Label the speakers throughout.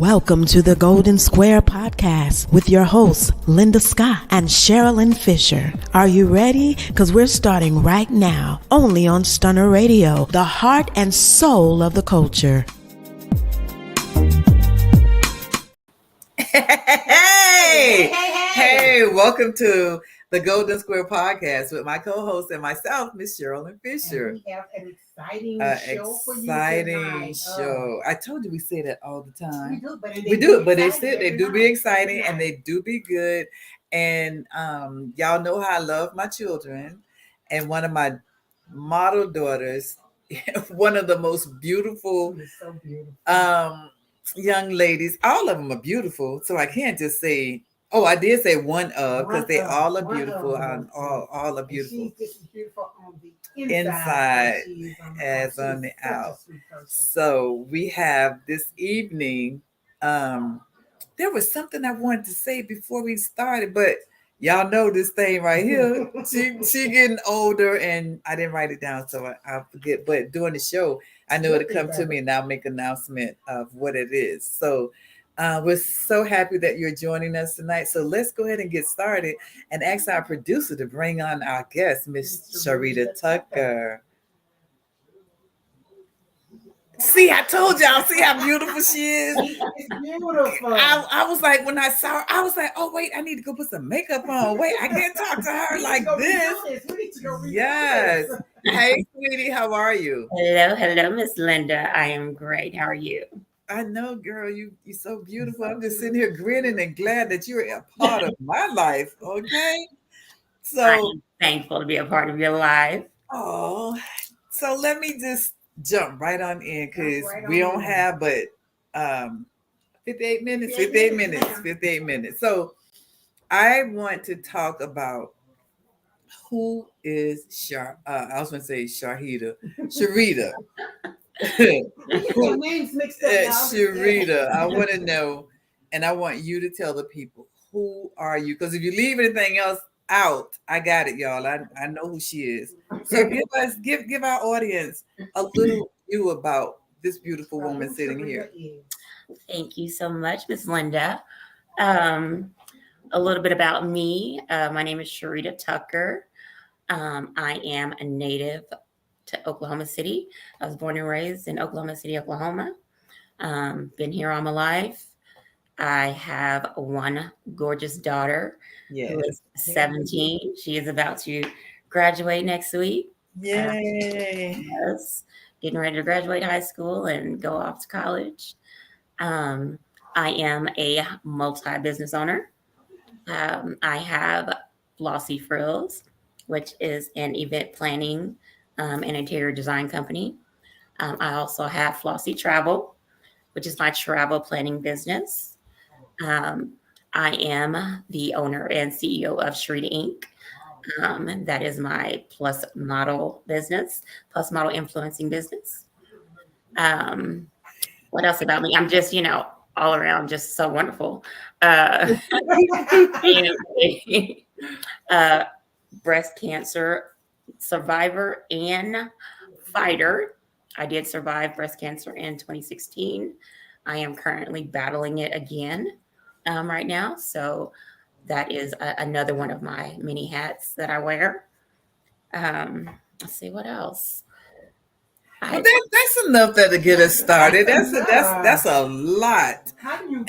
Speaker 1: Welcome to the Golden Square Podcast with your hosts, Linda Scott and Sharilyn Fisher. Are you ready? Because we're starting right now, only on Stunner Radio, the heart and soul of the culture.
Speaker 2: Hey, welcome to the Golden Square Podcast with my co-host and myself, Miss Sharilyn Fisher.
Speaker 3: And we have an exciting show for you tonight.
Speaker 2: I told you we say that all the time.
Speaker 3: We do,
Speaker 2: but they do be exciting and they do be good. And y'all know how I love my children. And one of my model daughters, one of the most beautiful,
Speaker 3: so beautiful.
Speaker 2: Young ladies. All of them are beautiful, so I can't just say. Oh, I did say one of, because they all are beautiful. All are beautiful.
Speaker 3: She's just beautiful on the
Speaker 2: inside as on the out. So we have this evening. There was something I wanted to say before we started, but y'all know this thing right here. She getting older, and I didn't write it down, so I'll forget. But during the show, I knew it'd come to me, and I'll make an announcement of what it is. So. We're so happy that you're joining us tonight. So let's go ahead and get started and ask our producer to bring on our guest, Miss Sharita Tucker. See, I told y'all, see how beautiful she is?
Speaker 3: It's beautiful.
Speaker 2: I was like, when I saw her, I was like, oh, wait, I need to go put some makeup on. Wait, I can't talk to her like this. Yes. Hey, sweetie, how are you?
Speaker 4: Hello, Miss Linda. I am great. How are you?
Speaker 2: I know, girl, you're so beautiful. I'm just sitting here grinning and glad that you're a part of my life. Okay. So
Speaker 4: I'm thankful to be a part of your life.
Speaker 2: Oh, so let me just jump right on in because we don't have but 58 minutes. So I want to talk about who is I was going to say Sharita.
Speaker 3: Names mixed up.
Speaker 2: Sharita, I want to know, and I want you to tell the people, who are you? Because if you leave anything else out, I got it, y'all. I know who she is. So give our audience a little view about this beautiful woman sitting here.
Speaker 4: Thank you so much, Miss Linda. A little bit about me. My name is Sharita Tucker. I am a native to Oklahoma City. I was born and raised in Oklahoma City, Oklahoma. Been here all my life. I have one gorgeous daughter who is 17. She is about to graduate next week.
Speaker 2: Yay!
Speaker 4: Yes, getting ready to graduate high school and go off to college. I am a multi-business owner. I have Flossy Frills, which is an event planning and interior design company. I also have Flossy Travel, which is my travel planning business. I am the owner and CEO of Sharita Inc. That is my plus model business, plus model influencing business. What else about me? I'm just, all around just so wonderful. Breast cancer survivor and fighter. I did survive breast cancer in 2016. I am currently battling it again right now. So that is another one of my many hats that I wear. Let's see what else.
Speaker 2: Well, that's enough to get us started. That's a lot.
Speaker 3: How do you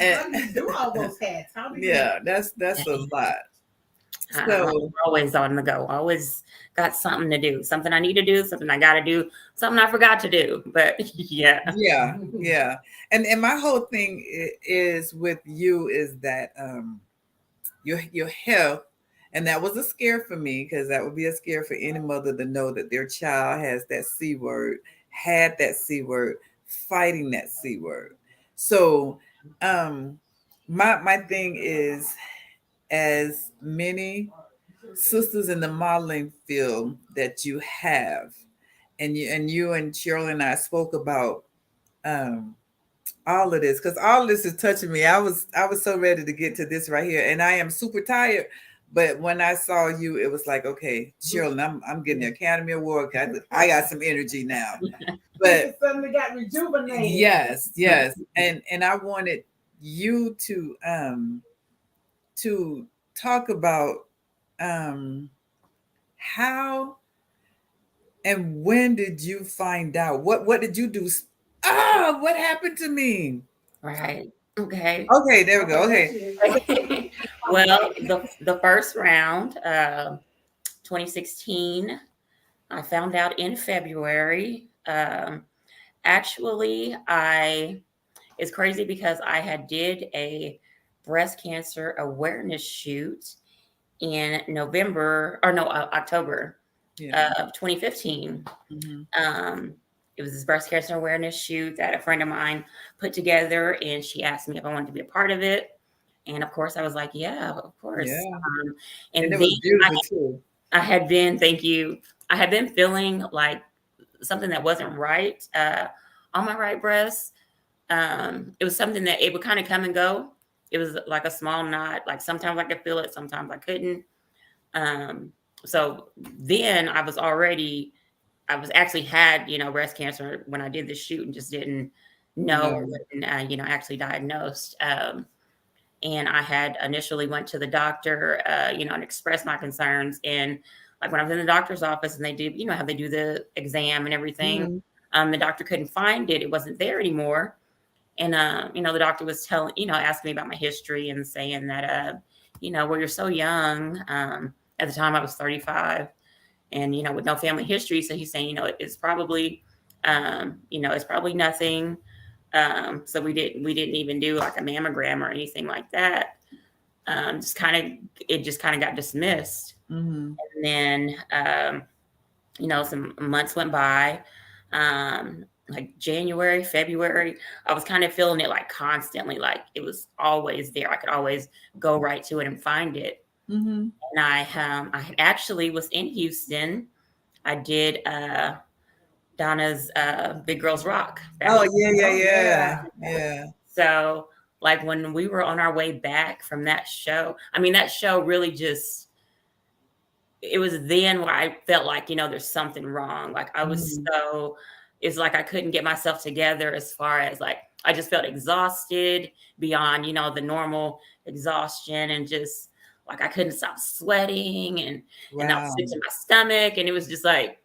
Speaker 3: do all those hats?
Speaker 2: That's a lot.
Speaker 4: So I'm always on the go. Always got something to do. Something I need to do. Something I got to do. Something I forgot to do. But yeah.
Speaker 2: And my whole thing is with you is that your health, and that was a scare for me because that would be a scare for any mother to know that their child has that C word, had that C word, fighting that C word. So my thing is, as many sisters in the modeling field that you have, and you and Sharilyn and I spoke about all of this, because all of this is touching me. I was so ready to get to this right here, and I am super tired. But when I saw you, it was like, okay, Sharilyn, I'm getting the Academy Award. I got some energy now. But
Speaker 3: suddenly got rejuvenated.
Speaker 2: Yes. And I wanted you to talk about how and when did you find out? What did you do? What happened to me?
Speaker 4: Right. Okay.
Speaker 2: Okay, there we go. Okay.
Speaker 4: Well, the first round, 2016, I found out in February. Actually, it's crazy because I had did a breast cancer awareness shoot in October of 2015. It was this breast cancer awareness shoot that a friend of mine put together, and she asked me if I wanted to be a part of it. And of course, I was like, yeah, of course.
Speaker 2: Yeah.
Speaker 4: And
Speaker 2: it
Speaker 4: then
Speaker 2: was beautiful too.
Speaker 4: I had been, thank you, I had been feeling like something that wasn't right on my right breast. It was something that it would kind of come and go. It was like a small knot. Like sometimes I could feel it, sometimes I couldn't. So then I was actually had, breast cancer when I did the shoot and just didn't know,
Speaker 2: No.
Speaker 4: actually diagnosed. And I had initially went to the doctor, and expressed my concerns. And like when I was in the doctor's office and they do, how they do the exam and everything, the doctor couldn't find it. It wasn't there anymore. And, the doctor was asking me about my history and saying that, well, you're so young. At the time I was 35 and, with no family history. So he's saying, it's probably, it's probably nothing. So we didn't even do like a mammogram or anything like that. It just kind of got dismissed. And then, some months went by, like January, February, I was kind of feeling it like constantly, like it was always there. I could always go right to it and find it. And I actually was in Houston. I did, Donna's Big Girls Rock.
Speaker 2: Yeah.
Speaker 4: So like when we were on our way back from that show, I mean, that show really just, it was then where I felt like, there's something wrong. Like I was it's like I couldn't get myself together as far as like, I just felt exhausted beyond, the normal exhaustion, and just like I couldn't stop sweating and I was sick to my stomach. And it was just like,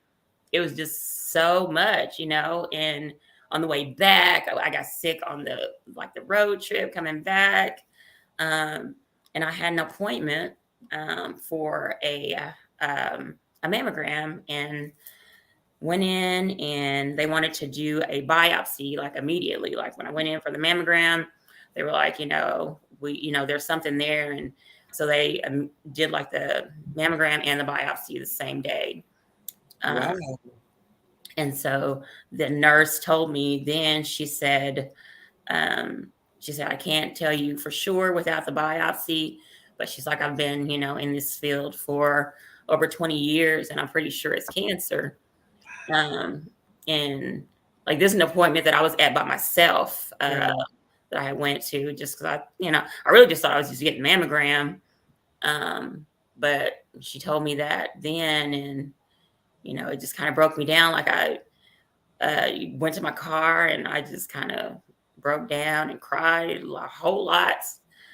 Speaker 4: it was just so much, and on the way back, I got sick on the road trip coming back. And I had an appointment for a mammogram, and went in and they wanted to do a biopsy like immediately. Like when I went in for the mammogram, they were like, there's something there. And so they did like the mammogram and the biopsy the same day. And so the nurse told me then, she said, I can't tell you for sure without the biopsy, but she's like, I've been, in this field for over 20 years and I'm pretty sure it's cancer. And like, this is an appointment that I was at by myself, that I went to just because I really just thought I was just getting mammogram. But she told me that then, and, it just kind of broke me down. Like I went to my car and I just kind of broke down and cried a whole lot.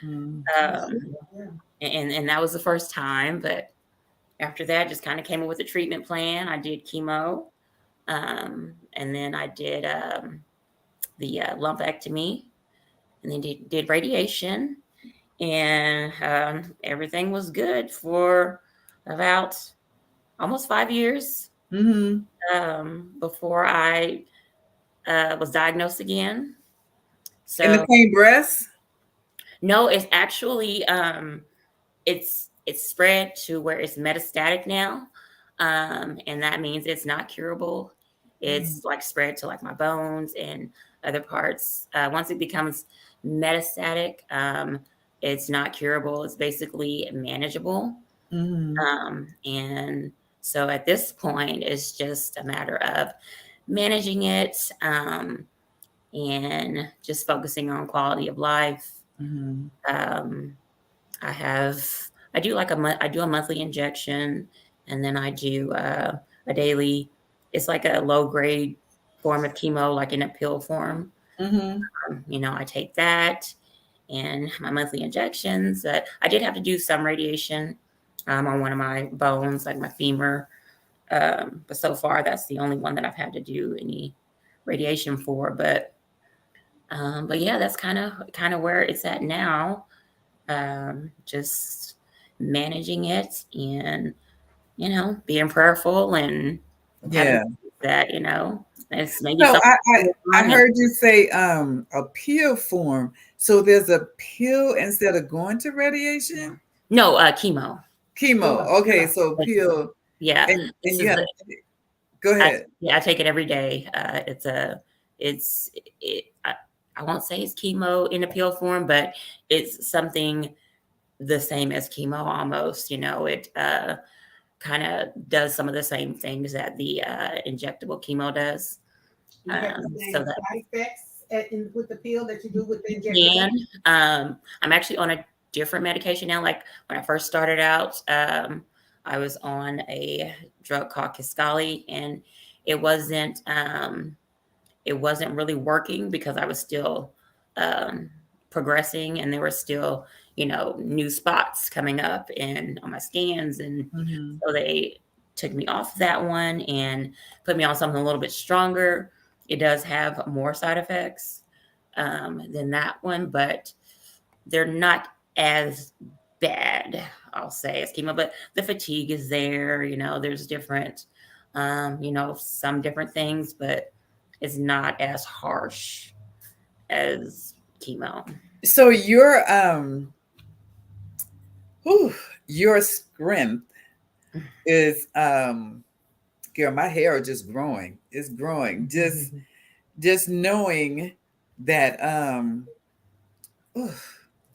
Speaker 4: And that was the first time. But after that, just kind of came up with a treatment plan. I did chemo. And then I did the lumpectomy, and then did radiation, and everything was good for about almost 5 years before I was diagnosed again. So
Speaker 2: in the same breast?
Speaker 4: No, it's actually it's spread to where it's metastatic now. And that means it's not curable. It's like spread to like my bones and other parts. Once it becomes metastatic, it's not curable. It's basically manageable. And so at this point, it's just a matter of managing it, and just focusing on quality of life. I do a monthly injection, and then I do a daily. It's like a low grade form of chemo, like in a pill form. I take that, and my monthly injections. But I did have to do some radiation on one of my bones, like my femur. But so far, that's the only one that I've had to do any radiation for. But yeah, that's kind of where it's at now. Just managing it and being prayerful and having that it's maybe
Speaker 2: So
Speaker 4: something.
Speaker 2: I heard you say a pill form. So there's a pill instead of going to radiation?
Speaker 4: No, chemo.
Speaker 2: Chemo. Okay, so pill.
Speaker 4: Yeah,
Speaker 2: And you have go ahead.
Speaker 4: I take it every day. I won't say it's chemo in a pill form, but it's something the same as chemo almost. It kind of does some of the same things that the injectable chemo does.
Speaker 3: You have the same side effects with the pill that you do with the injectable?
Speaker 4: I'm actually on a different medication now. Like when I first started out, I was on a drug called Kisqali, and it wasn't really working because I was still progressing, and there were still new spots coming up and on my scans, and so they took me off that one and put me on something a little bit stronger. It does have more side effects than that one, but they're not as bad, I'll say, as chemo. But the fatigue is there. There's different, some different things, but it's not as harsh as chemo.
Speaker 2: So your strength is girl, my hair is just growing. It's growing. Just knowing that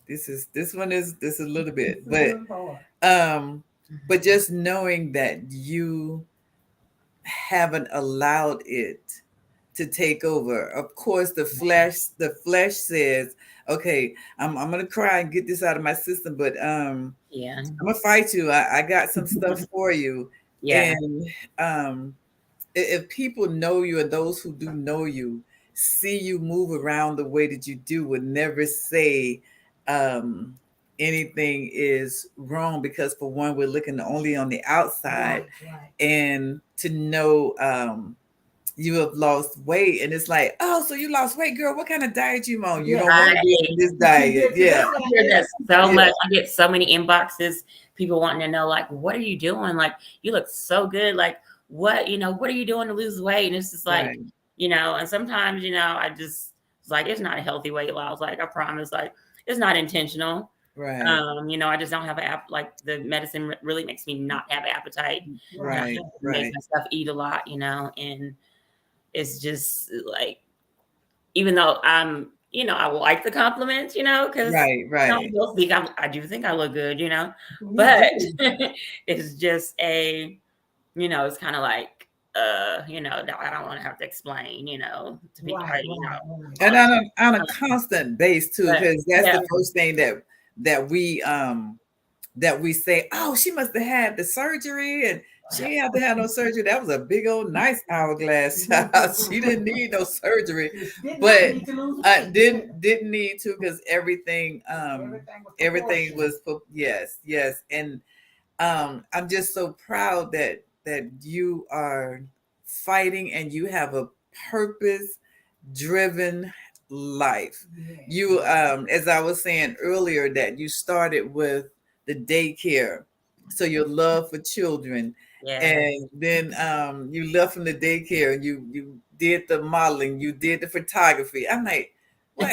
Speaker 2: this one is a little bit, but just knowing that you haven't allowed it to take over. Of course, the flesh says, okay, I'm gonna cry and get this out of my system, but I'm gonna fight you. I got some stuff for you.
Speaker 4: Yeah.
Speaker 2: And if people know you, and those who do know you see you move around the way that you do, would never say anything is wrong, because for one, we're looking only on the outside.
Speaker 3: Right.
Speaker 2: And to know you have lost weight, and it's like, oh, so you lost weight, girl, what kind of diet you on? You don't want to be on this diet. Yeah.
Speaker 4: I hear that so much. I get so many inboxes, people wanting to know, like, what are you doing? Like, you look so good. Like, what are you doing to lose weight? And it's just like, and sometimes, I just, it's like, it's not a healthy weight loss. Like, I promise, like, it's not intentional.
Speaker 2: Right.
Speaker 4: I just don't have like the medicine really makes me not have appetite.
Speaker 2: Right.
Speaker 4: Make myself eat a lot, and it's just like, even though I'm, I like the compliments, because I do think I look good, but it's just it's kind of like, I don't want to have to explain, to be
Speaker 2: and on a constant base too, because that's the first thing that we say, oh, she must have had the surgery, and she didn't have to have no surgery. That was a big old nice hourglass child. She didn't need no surgery, but didn't need to, because everything was yes. And I'm just so proud that you are fighting, and you have a purpose driven life. You as I was saying earlier, that you started with the daycare, so your love for children. And then you left from the daycare, and you did the modeling, you did the photography. I'm like, what?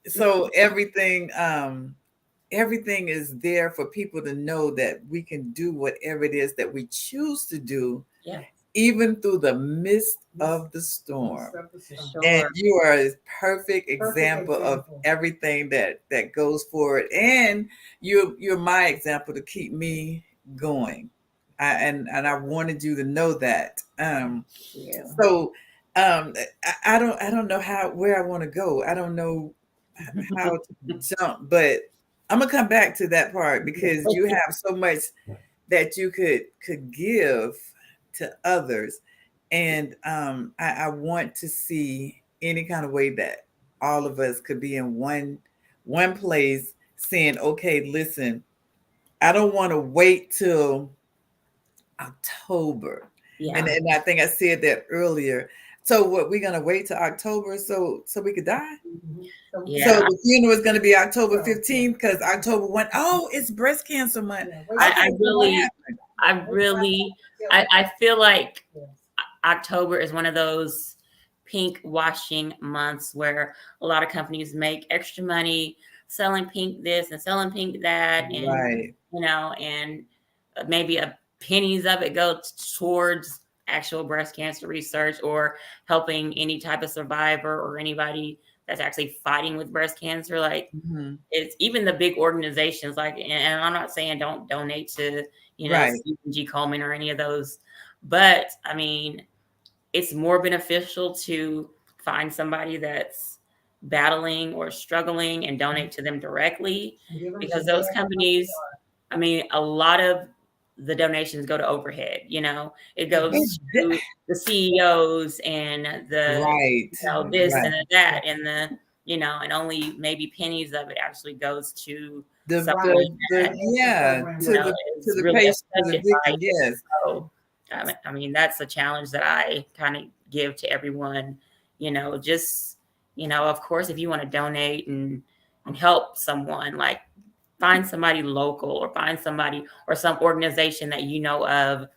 Speaker 2: So everything is there for people to know that we can do whatever it is that we choose to do, even through the midst of the storm. And you are a perfect example of everything that goes forward. And you're my example to keep me going. And I wanted you to know that. So I don't know where I want to go. I don't know how to jump, but I'm gonna come back to that part, because you have so much that you could give to others. And I want to see any kind of way that all of us could be in one place saying, okay, listen, I don't want to wait till October.
Speaker 4: Yeah.
Speaker 2: And I think I said that earlier. So what, we're gonna wait till October so we could die?
Speaker 4: Yeah.
Speaker 2: So the funeral is gonna be October 15th because October 1. Oh, it's breast cancer month.
Speaker 4: I feel like October is one of those pink washing months where a lot of companies make extra money selling pink this and selling pink that, and
Speaker 2: Right.
Speaker 4: you know, and maybe a pennies of it go towards actual breast cancer research or helping any type of survivor or anybody that's actually fighting with breast cancer. Like
Speaker 2: Mhm.
Speaker 4: it's even the big organizations, like, and I'm not saying don't donate to, you know,
Speaker 2: Right.
Speaker 4: Stephen G. Coleman or any of those, but I mean, it's more beneficial to find somebody that's battling or struggling and donate to them directly, because those companies, I mean, a lot of the donations go to overhead, you know, it goes to the CEOs and the,
Speaker 2: Right.
Speaker 4: you know, this
Speaker 2: Right.
Speaker 4: and that, and the, you know, and only maybe pennies of it actually goes to
Speaker 2: The
Speaker 4: someone that,
Speaker 2: yeah,
Speaker 4: you
Speaker 2: to
Speaker 4: know,
Speaker 2: the
Speaker 4: is
Speaker 2: patient,
Speaker 4: really
Speaker 2: to the
Speaker 4: affected by
Speaker 2: victim.
Speaker 4: it.
Speaker 2: Yes.
Speaker 4: So, I mean, that's a challenge that I kind of give to everyone, you know, just, you know, of course, if you want to donate and help someone, like find somebody local or find somebody or some organization that you know of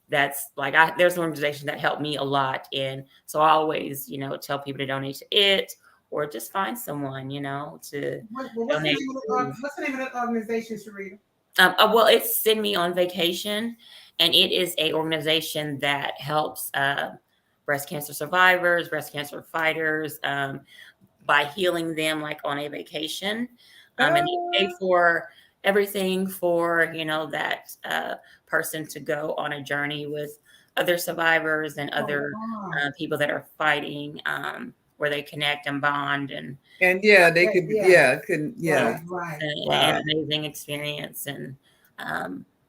Speaker 4: that's like, there's an organization that helped me a lot. And so I always, you know, tell people to donate to it or just find someone, you know, to donate to.
Speaker 3: What's the name of that organization, Sharita?
Speaker 4: Well, it's Send Me on Vacation, and it is a organization that helps breast cancer survivors, breast cancer fighters, by healing them like on a vacation, and they pay for everything for, you know, that person to go on a journey with other survivors and other people that are fighting, where they connect and bond and
Speaker 2: yeah, they could
Speaker 3: Right.
Speaker 4: an amazing experience. And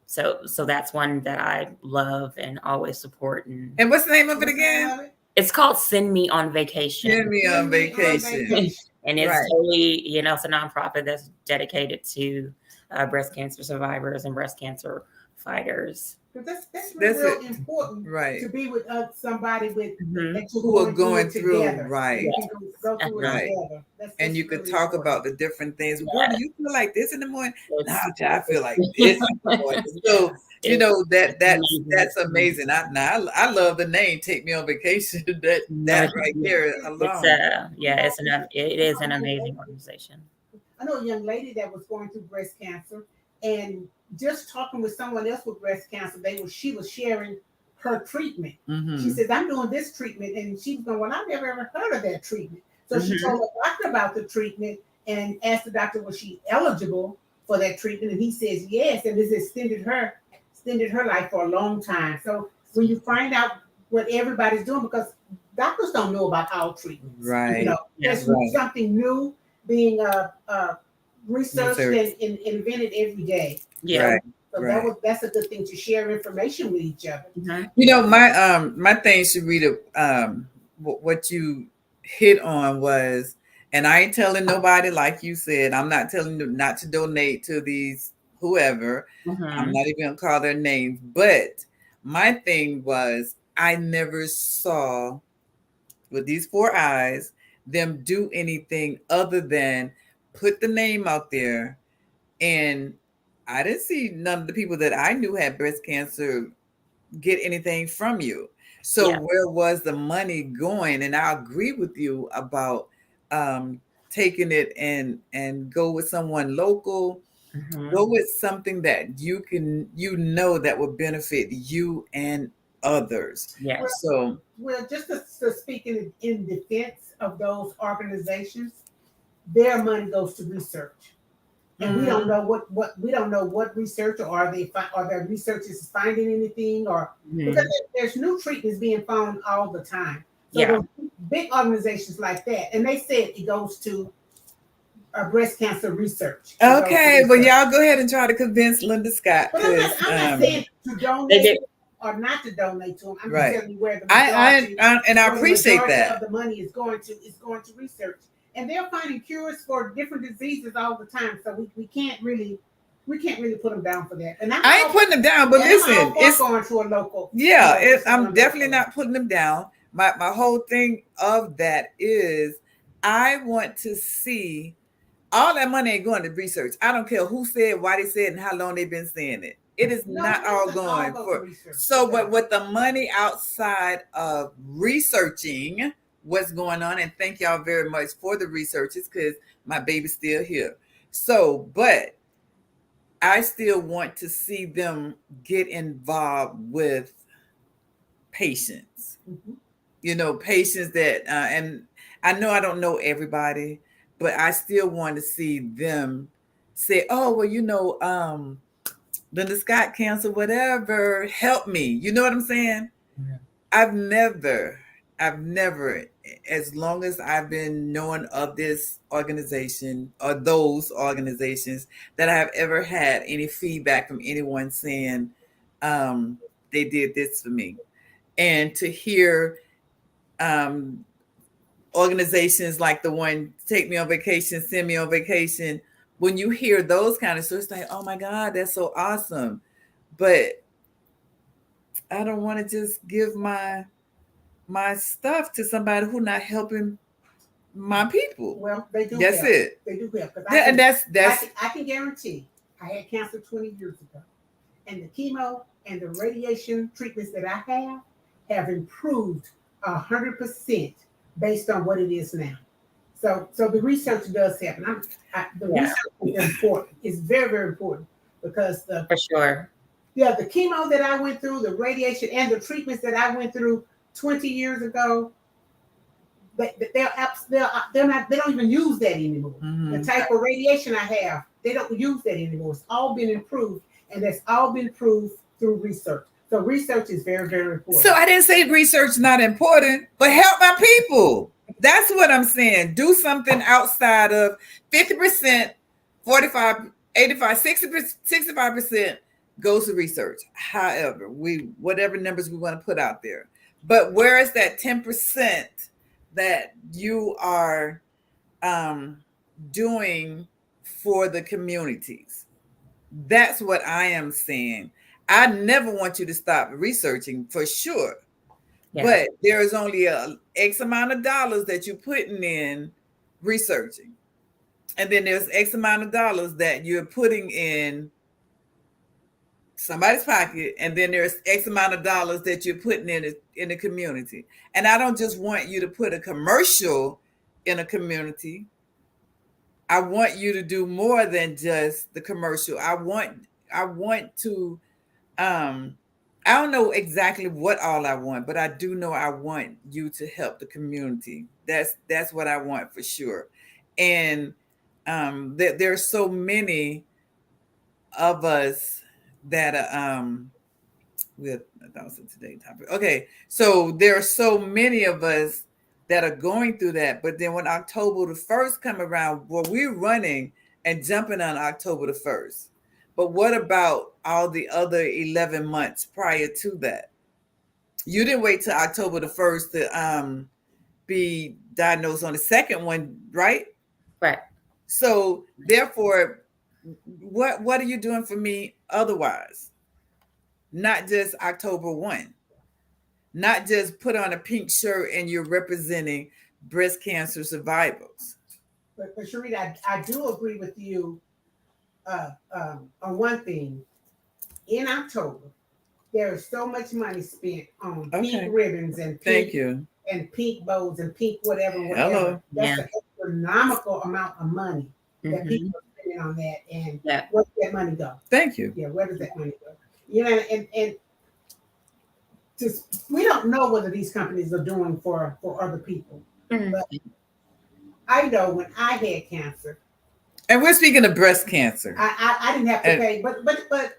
Speaker 4: so that's one that I love and always support.
Speaker 2: And what's the name of it again?
Speaker 4: It's called Send Me on Vacation.
Speaker 2: Send Me on Vacation.
Speaker 4: And it's
Speaker 2: Right.
Speaker 4: totally, you know, it's a nonprofit that's dedicated to breast cancer survivors and breast cancer fighters.
Speaker 3: That's real important,
Speaker 2: right?
Speaker 3: To be with somebody with that
Speaker 2: who are going through
Speaker 3: together.
Speaker 2: right?
Speaker 3: You can go through it together.
Speaker 2: And you could talk about the different things.
Speaker 4: Yeah.
Speaker 2: Girl, do you feel like this in the morning? No, I feel like this in the morning. So you know that's amazing. I love the name "Take Me on Vacation." that right there alone.
Speaker 4: It is an amazing organization.
Speaker 3: I know a young lady that was going through breast cancer, and just talking with someone else with breast cancer, she was sharing her treatment. She says, "I'm doing this treatment," and she was going, "Well, I've never ever heard of that treatment." So she told the doctor about the treatment and asked the doctor, was she eligible for that treatment? And he says yes, and this extended her life for a long time. So when you find out what everybody's doing, because doctors don't know about our treatments,
Speaker 2: right?
Speaker 3: You know, there's something new being researched and invented every day.
Speaker 4: Yeah.
Speaker 2: Right.
Speaker 3: So that's a good thing to share information with each other.
Speaker 2: You know, my thing, Sharita, what you hit on was, and I ain't telling nobody, like you said, I'm not telling them not to donate to these whoever. I'm not even gonna call their names, but my thing was I never saw with these 4 eyes them do anything other than put the name out there. And I didn't see none of the people that I knew had breast cancer get anything from you. So where was the money going? And I agree with you about taking it and go with someone local, go with something that you know that will benefit you and others.
Speaker 4: Yeah.
Speaker 3: Well, just to speak in defense of those organizations, their money goes to research. And we don't know what research, or are their researchers finding anything, or because there's new treatments being found all the time. So those big organizations like that, and they said it goes to breast cancer research.
Speaker 2: Okay, well, y'all go ahead and try to convince Linda Scott.
Speaker 3: But I'm not saying to donate. or not to donate to them. I'm
Speaker 2: Right.
Speaker 3: just telling you where the majority,
Speaker 2: and I appreciate
Speaker 3: where the majority
Speaker 2: that.
Speaker 3: of the money is going to research. And they're finding cures for different diseases all the time. So we can't really put them down for that. And
Speaker 2: I ain't putting them down, but listen,
Speaker 3: it's going to a local.
Speaker 2: Yeah, I'm definitely not putting them down. My whole thing of that is I want to see all that money ain't going to research. I don't care who said, why they said, and how long they've been saying it. It is not all going for. So, but with the money outside of researching what's going on, and thank y'all very much for the researches because my baby's still here. So, but I still want to see them get involved with patients.
Speaker 3: Mm-hmm.
Speaker 2: Patients that, and I know I don't know everybody, but I still want to see them say, oh, well, Linda Scott cancer, whatever, help me. You know what I'm saying?
Speaker 5: Yeah.
Speaker 2: I've never, as long as I've been knowing of this organization or those organizations, that I have ever had any feedback from anyone saying they did this for me. And to hear organizations like the one Take Me on Vacation, Send Me on Vacation, when you hear those kind of stories, it's like, oh my God, that's so awesome. But I don't want to just give my stuff to somebody who not helping my people.
Speaker 3: Well, they do.
Speaker 2: That's
Speaker 3: help.
Speaker 2: it.
Speaker 3: They do help.
Speaker 2: And that's
Speaker 3: I can guarantee. I had cancer 20 years ago, and the chemo and the radiation treatments that I have improved 100% based on what it is now. So the research does happen. Research is important. It's very, very important because
Speaker 4: for sure.
Speaker 3: Yeah, the chemo that I went through, the radiation, and the treatments that I went through 20 years ago, they don't even use that anymore.
Speaker 2: Mm-hmm.
Speaker 3: The type of radiation I have, they don't use that anymore. It's all been improved, and that's all been proved through research. So research is very, very important.
Speaker 2: So I didn't say research is not important, but help my people. That's what I'm saying. Do something outside of 50%, 45, 85, 65% goes to research. However, whatever numbers we want to put out there. But where is that 10% that you are doing for the communities? That's what I am saying. I never want you to stop researching for sure. Yeah. But there is only a X amount of dollars that you're putting in researching. And then there's X amount of dollars that you're putting in somebody's pocket. And then there's X amount of dollars that you're putting in the community. And I don't just want you to put a commercial in a community. I want you to do more than just the commercial. I want to, I don't know exactly what all I want, but I do know I want you to help the community. That's what I want for sure. And there are so many of us that are that was today's topic. Okay, so there are so many of us that are going through that. But then when October the 1st come around, well, we're running and jumping on October the 1st. But what about all the other 11 months prior to that? You didn't wait till October the 1st to be diagnosed on the second one, right?
Speaker 4: Right.
Speaker 2: So therefore, what are you doing for me otherwise? Not just October 1. Not just put on a pink shirt and you're representing breast cancer survivors.
Speaker 3: But Sharita, I do agree with you on one thing. In October, there is so much money spent on pink ribbons and pink bows and pink whatever.
Speaker 2: Hello.
Speaker 3: That's an astronomical amount of money that people are spending on that. And where does that money go?
Speaker 2: Thank you.
Speaker 3: Yeah, where does that money go? And we don't know whether these companies are doing for other people. Mm-hmm. But I know when I had cancer.
Speaker 2: And we're speaking of breast cancer.
Speaker 3: I didn't have to pay, but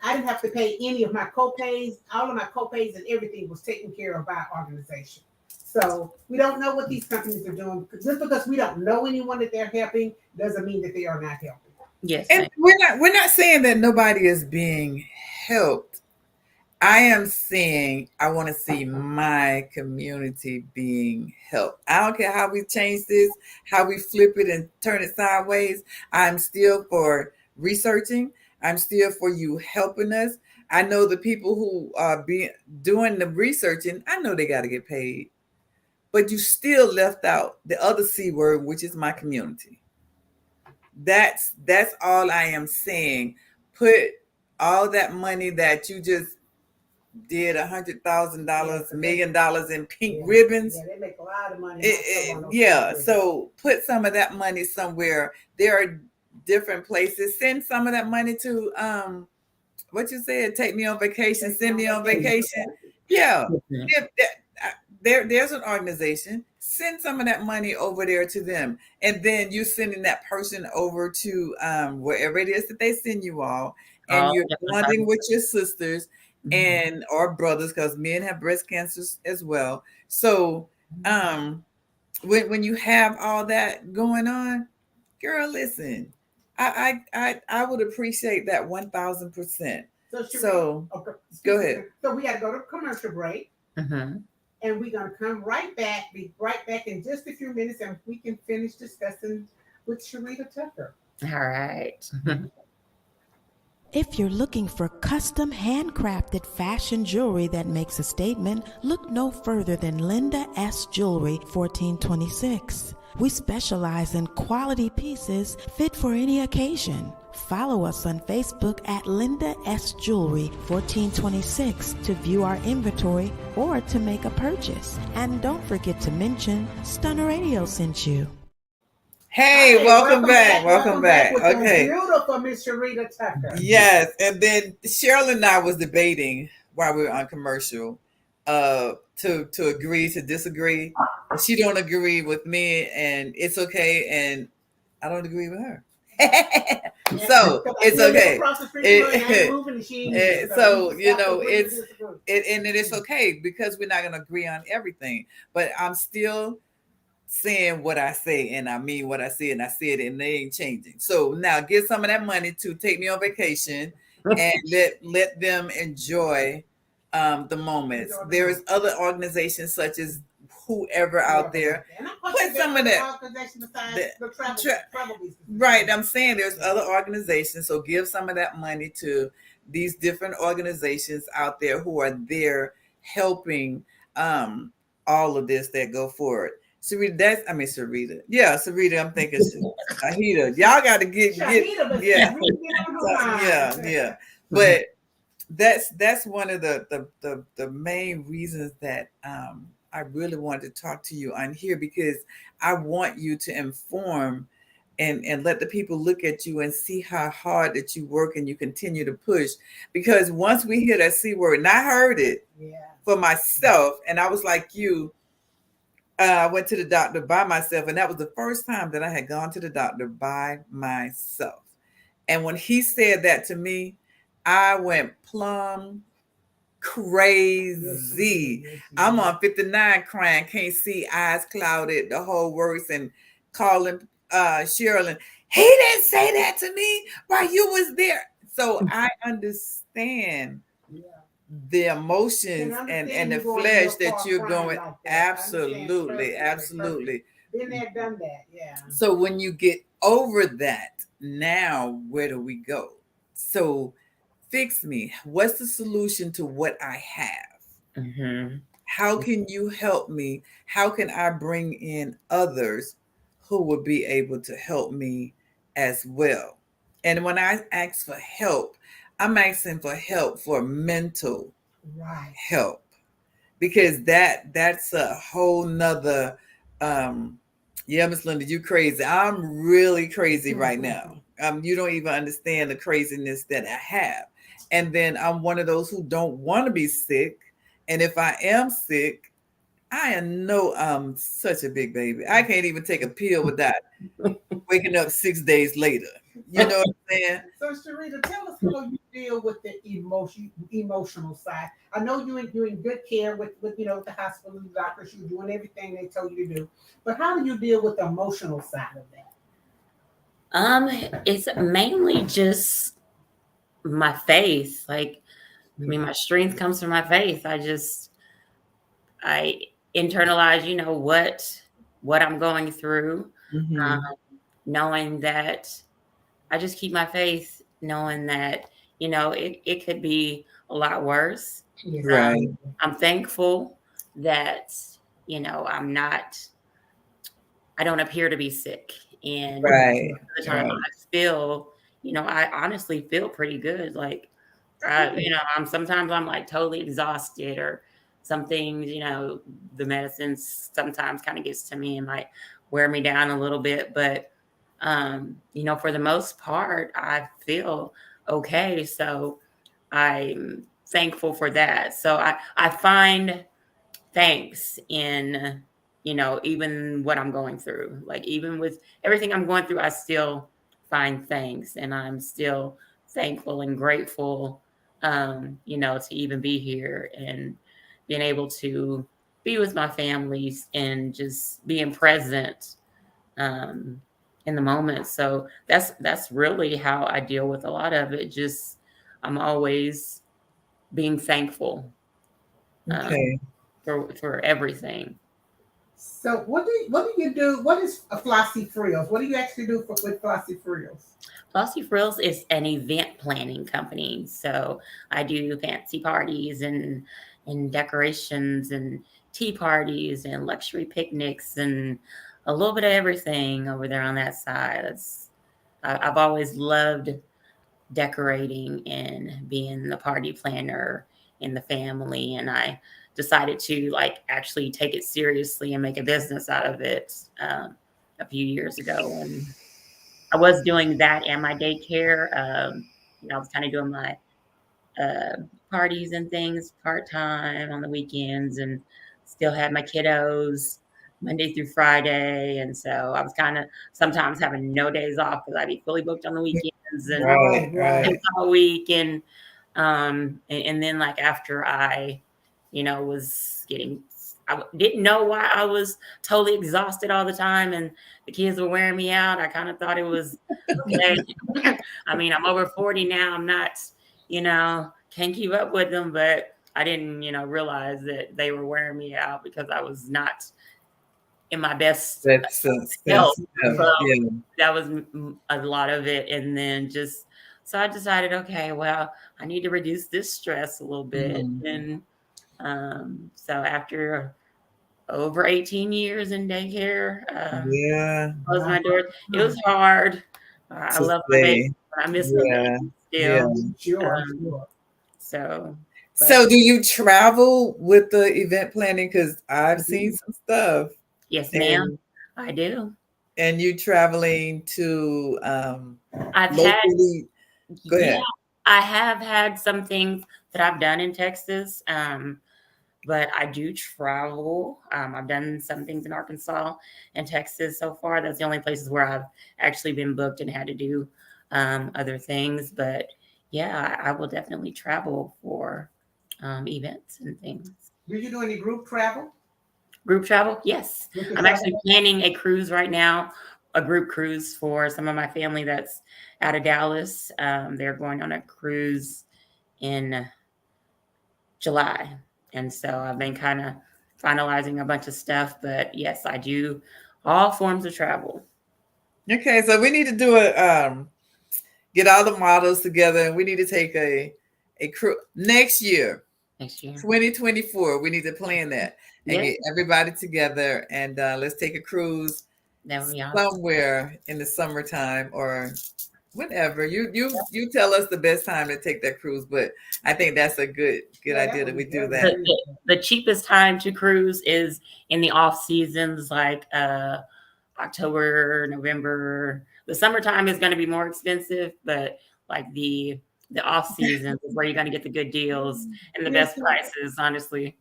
Speaker 3: I didn't have to pay any of my co-pays. All of my co-pays and everything was taken care of by our organization. So we don't know what these companies are doing. Just because we don't know anyone that they're helping doesn't mean that they are not helping.
Speaker 4: Yes.
Speaker 2: And we're not saying that nobody is being helped. I am seeing, I want to see my community being helped. I don't care how we change this, how we flip it and turn it sideways. I'm still for researching. I'm still for you helping us. I know the people who are doing the researching, I know they got to get paid, but you still left out the other C word, which is my community. That's all I am saying. Put all that money that you just did $100,000, $1,000,000 in pink ribbons.
Speaker 3: Yeah, they make a lot of money.
Speaker 2: Yeah, so put some of that money somewhere. There are different places. Send some of that money to what you said. Take me on vacation. Send me on vacation. Yeah, there's an organization. Send some of that money over there to them, and then you sending that person over to wherever it is that they send you all, and you're bonding with your sisters and or brothers, because men have breast cancers as well. So when you have all that going on, girl, listen, I would appreciate that 1,000%. So
Speaker 3: okay,
Speaker 2: go ahead.
Speaker 3: So we got to go to commercial break. And we're going to come right back, be right back in just a few minutes, and we can finish discussing with Sharita Tucker.
Speaker 4: All right.
Speaker 1: If you're looking for custom handcrafted fashion jewelry that makes a statement, look no further than Linda S. Jewelry, 1426. We specialize in quality pieces fit for any occasion. Follow us on Facebook at Linda S. Jewelry 1426 to view our inventory or to make a purchase. And don't forget to mention Stunner Radio sent you.
Speaker 2: Hey, welcome back. Welcome back. Okay.
Speaker 3: Beautiful Miss Sharita Tucker.
Speaker 2: Yes, and then Sharilyn and I was debating while we were on commercial to agree to disagree. She don't agree with me, and it's okay, and I don't agree with her. So it's okay. So it is okay because we're not going to agree on everything. But I'm still saying what I say, and I mean what I say, and I said it, and they ain't changing. So now get some of that money to take me on vacation and let them enjoy the moments. There is other organizations such as whoever out there. Put some of that. Right. I'm saying there's other organizations. So give some of that money to these different organizations out there who are there helping all of this that go forward. Sarita, Sarita. Yeah, Sarita, I'm thinking Shahida. Y'all got to get yeah. But that's one of the main reasons that I really wanted to talk to you on here, because I want you to inform and let the people look at you and see how hard that you work and you continue to push. Because once we hear that C word, and I heard it for myself, and I was like you, I went to the doctor by myself, and that was the first time that I had gone to the doctor by myself. And when he said that to me, I went plumb crazy. I'm on 59 crying, can't see, eyes clouded, the whole works, and calling Sharilyn. He didn't say that to me while you was there. So I understand the emotions and the flesh that you're going. Like that. Absolutely.
Speaker 3: Been there, done that. Yeah.
Speaker 2: So when you get over that, now where do we go? So fix me. What's the solution to what I have? How can you help me? How can I bring in others who will be able to help me as well? And when I ask for help, I'm asking for help for mental help, because that's a whole nother Miss Linda, you crazy. I'm really crazy right now. You don't even understand the craziness that I have. And then I'm one of those who don't want to be sick. And if I am sick, I know I'm such a big baby. I can't even take a pill without waking up 6 days later. You know what I'm saying?
Speaker 3: So Sharita, tell us how you deal with the emotional side. I know you're in good care with the hospital, the doctors, you're doing everything they told you to do. But how do you deal with the emotional side of that?
Speaker 4: It's mainly just my faith. Like, I mean, my strength comes from my faith. I internalize, what I'm going through, um, knowing that I just keep my faith, knowing that, it could be a lot worse.
Speaker 2: Right.
Speaker 4: I'm thankful that, I'm not, I don't appear to be sick. And
Speaker 2: Right.
Speaker 4: most of the time
Speaker 2: Right.
Speaker 4: I feel, I honestly feel pretty good. Like, sometimes I'm like totally exhausted or some things, the medicine sometimes kind of gets to me and might wear me down a little bit. But, for the most part, I feel okay. So I'm thankful for that. So I find thanks in, even what I'm going through. Like, even with everything I'm going through, I still find thanks, and I'm still thankful and grateful, to even be here and being able to be with my families and just being present, um, in the moment. So that's really how I deal with a lot of it. Just I'm always being thankful, um,
Speaker 2: Okay.
Speaker 4: for everything.
Speaker 3: So what do you do? What is a Flossy Frills? What do you actually do with Flossy Frills?
Speaker 4: Flossy Frills is an event planning company. So I do fancy parties and decorations and tea parties and luxury picnics and a little bit of everything over there on that side. I've always loved decorating and being the party planner in the family. And I decided to like actually take it seriously and make a business out of it, a few years ago. And I was doing that and my daycare. I was kind of doing my uh, parties and things part time on the weekends, and still had my kiddos Monday through Friday. And so I was kind of sometimes having no days off because I'd be fully booked on the weekends and
Speaker 2: Right.
Speaker 3: Right.
Speaker 2: Right.
Speaker 4: all week. And then like after I, was I didn't know why I was totally exhausted all the time and the kids were wearing me out. I kind of thought it was okay. I mean, I'm over 40 now. I'm not, can't keep up with them, but I didn't, realize that they were wearing me out because I was not in my best
Speaker 2: That's
Speaker 4: health.
Speaker 2: yeah.
Speaker 4: So
Speaker 2: Yeah.
Speaker 4: that was a lot of it. And then so I decided, okay, well, I need to reduce this stress a little bit.
Speaker 2: Mhm.
Speaker 4: And so after over 18 years in daycare,
Speaker 2: Yeah.
Speaker 4: closed my doors. It was hard. I
Speaker 2: To
Speaker 4: love my baby.
Speaker 2: stay.
Speaker 4: I miss my
Speaker 2: Yeah.
Speaker 4: baby
Speaker 2: Yeah.
Speaker 4: still.
Speaker 3: Sure,
Speaker 4: Um,
Speaker 3: sure.
Speaker 4: so, but
Speaker 2: So do you travel with the event planning? Because I've seen
Speaker 3: Mhm.
Speaker 2: some stuff
Speaker 4: yes, ma'am,
Speaker 2: and
Speaker 4: I do.
Speaker 2: you traveling to
Speaker 4: I've had,
Speaker 2: locally. Go
Speaker 4: yeah,
Speaker 2: ahead.
Speaker 4: I have had some things that I've done in Texas. But I do travel. I've done some things in Arkansas and Texas so far. That's the only places where I've actually been booked and had to do other things. But yeah, I will definitely travel for events and things.
Speaker 3: Do you do any group travel?
Speaker 4: Group travel? Yes.
Speaker 3: Group
Speaker 4: I'm
Speaker 3: travel?
Speaker 4: actually planning a cruise right now, a group cruise for some of my family that's out of Dallas. They're going on a cruise in July. And so I've been kind of finalizing a bunch of stuff. But yes, I do all forms of travel
Speaker 2: Okay, so we need to do a get all the models together, and we need to take a crew next year,
Speaker 4: next year.
Speaker 2: 2024. We need to plan that and
Speaker 4: Yes,
Speaker 2: get everybody together, and let's take a cruise
Speaker 4: that would be awesome.
Speaker 2: somewhere in the summertime or whenever. You tell us the best time to take that cruise, but I think that's a good
Speaker 3: Yeah,
Speaker 2: idea that we do
Speaker 3: that
Speaker 2: that.
Speaker 3: would be
Speaker 4: The cheapest time to cruise is in the off seasons, like October, November. The summertime is going to be more expensive, but like the off season is where you're going to get the good deals and the best
Speaker 3: Kirsten,
Speaker 4: prices. Honestly,